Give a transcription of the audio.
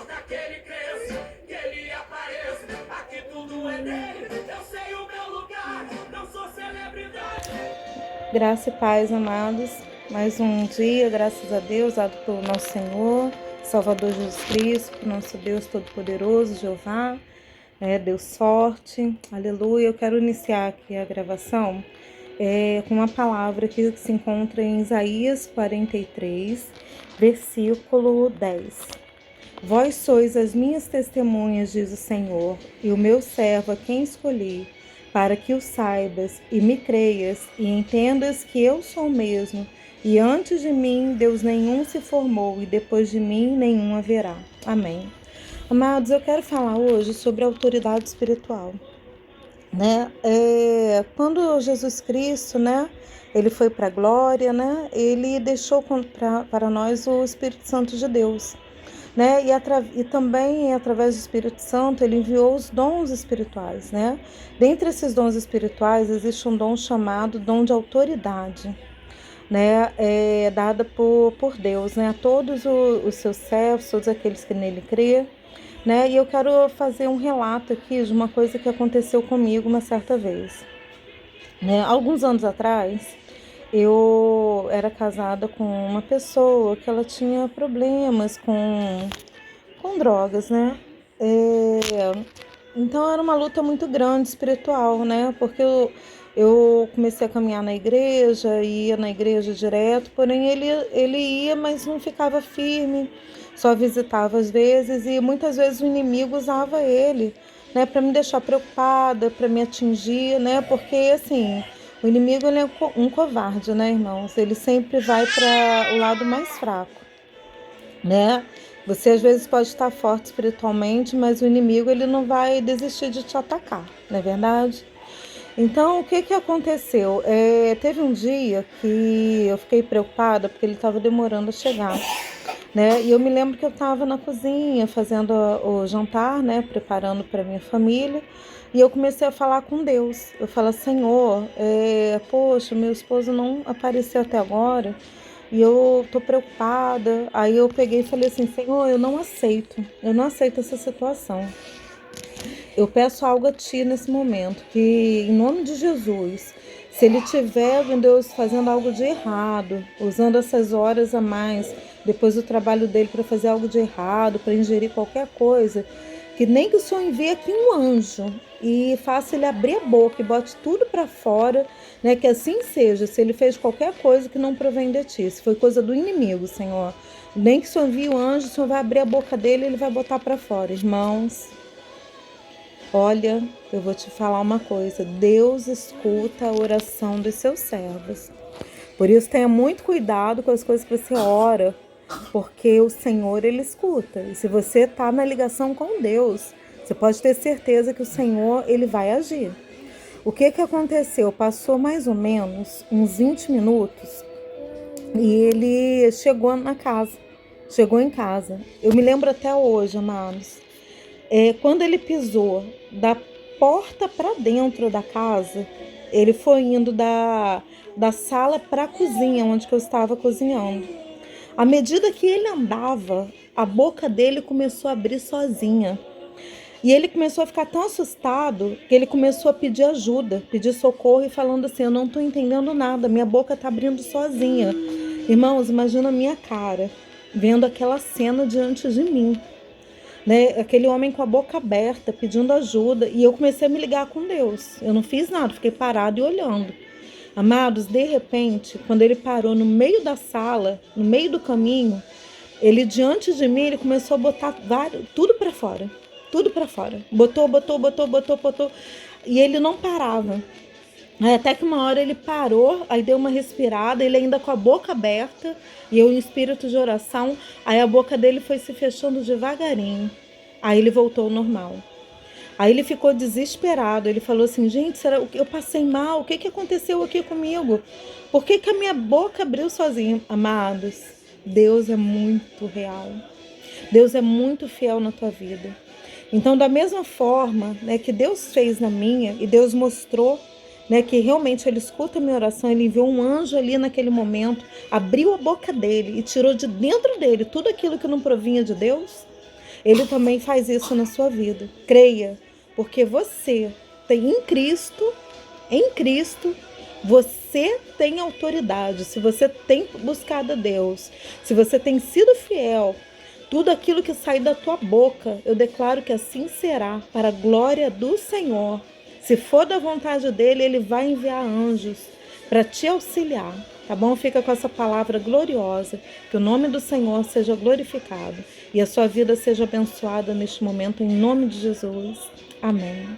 importa que ele cresça, que ele apareça. Aqui tudo é dele, eu sei o meu lugar, não sou celebridade. Graça e paz, amados. Mais um dia, graças a Deus, dado pelo nosso Senhor, Salvador Jesus Cristo, nosso Deus Todo-Poderoso, Jeová, Deus forte, aleluia. Eu quero iniciar aqui a gravação com uma palavra que se encontra em Isaías 43, versículo 10. Vós sois as minhas testemunhas, diz o Senhor, e o meu servo a quem escolhi, para que o saibas e me creias e entendas que eu sou o mesmo, e antes de mim Deus nenhum se formou, e depois de mim nenhum haverá. Amém. Amados, eu quero falar hoje sobre a autoridade espiritual. Quando Jesus Cristo, ele foi para a glória, ele deixou para nós o Espírito Santo de Deus. E também, através do Espírito Santo, ele enviou os dons espirituais, Dentre esses dons espirituais, existe um dom chamado dom de autoridade, dada por Deus, a todos os seus servos, todos aqueles que nele crê, E eu quero fazer um relato aqui de uma coisa que aconteceu comigo uma certa vez, Alguns anos atrás, eu era casada com uma pessoa que ela tinha problemas com drogas, Então era uma luta muito grande espiritual, Porque eu comecei a caminhar na igreja, ia na igreja direto, porém ele ia, mas não ficava firme, só visitava às vezes, e muitas vezes o inimigo usava ele, para me deixar preocupada, para me atingir, Porque assim, o inimigo ele é um covarde, irmãos? Ele sempre vai para o lado mais fraco, Você às vezes pode estar forte espiritualmente, mas o inimigo ele não vai desistir de te atacar, não é verdade? Então, o que aconteceu? Teve um dia que eu fiquei preocupada porque ele estava demorando a chegar, E eu me lembro que eu estava na cozinha fazendo o jantar, preparando para minha família, e eu comecei a falar com Deus. Eu falei, Senhor, poxa, meu esposo não apareceu até agora, e eu tô preocupada. Aí eu peguei e falei assim, Senhor, eu não aceito essa situação. Eu peço algo a Ti nesse momento, que em nome de Jesus, se ele estiver, meu Deus, fazendo algo de errado, usando essas horas a mais, depois do trabalho dele para fazer algo de errado, para ingerir qualquer coisa, que nem que o Senhor envie aqui um anjo e faça ele abrir a boca e bote tudo para fora, que assim seja. Se ele fez qualquer coisa que não provém de Ti, se foi coisa do inimigo, Senhor, nem que o Senhor envie o anjo, o Senhor vai abrir a boca dele e ele vai botar para fora. Irmãos, olha, eu vou te falar uma coisa, Deus escuta a oração dos seus servos. Por isso tenha muito cuidado com as coisas que você ora, porque o Senhor, ele escuta. E se você está na ligação com Deus, você pode ter certeza que o Senhor, ele vai agir. O que aconteceu? Passou mais ou menos uns 20 minutos e ele chegou em casa. Eu me lembro até hoje, amados. Quando ele pisou da porta para dentro da casa, ele foi indo da sala para a cozinha, onde que eu estava cozinhando. À medida que ele andava, a boca dele começou a abrir sozinha. E ele começou a ficar tão assustado que ele começou a pedir ajuda, pedir socorro e falando assim, eu não estou entendendo nada, minha boca está abrindo sozinha. Irmãos, imagina a minha cara, vendo aquela cena diante de mim. Aquele homem com a boca aberta, pedindo ajuda, e eu comecei a me ligar com Deus. Eu não fiz nada, fiquei parado e olhando. Amados, de repente, quando ele parou no meio da sala, no meio do caminho, ele diante de mim, ele começou a botar tudo para fora. Botou, e ele não parava. Até que uma hora ele parou, aí deu uma respirada, ele ainda com a boca aberta, e eu em espírito de oração, aí a boca dele foi se fechando devagarinho. Aí ele voltou ao normal. Aí ele ficou desesperado, ele falou assim, gente, será que eu passei mal? O que aconteceu aqui comigo? Por que a minha boca abriu sozinha? Amados, Deus é muito real. Deus é muito fiel na tua vida. Então, da mesma forma, que Deus fez na minha, e Deus mostrou, que realmente ele escuta a minha oração, ele enviou um anjo ali naquele momento, abriu a boca dele e tirou de dentro dele tudo aquilo que não provinha de Deus. Ele também faz isso na sua vida. Creia, porque você tem em Cristo, você tem autoridade. Se você tem buscado a Deus, se você tem sido fiel, tudo aquilo que sai da tua boca, eu declaro que assim será, para a glória do Senhor. Se for da vontade dele, ele vai enviar anjos para te auxiliar, tá bom? Fica com essa palavra gloriosa, que o nome do Senhor seja glorificado e a sua vida seja abençoada neste momento, em nome de Jesus. Amém.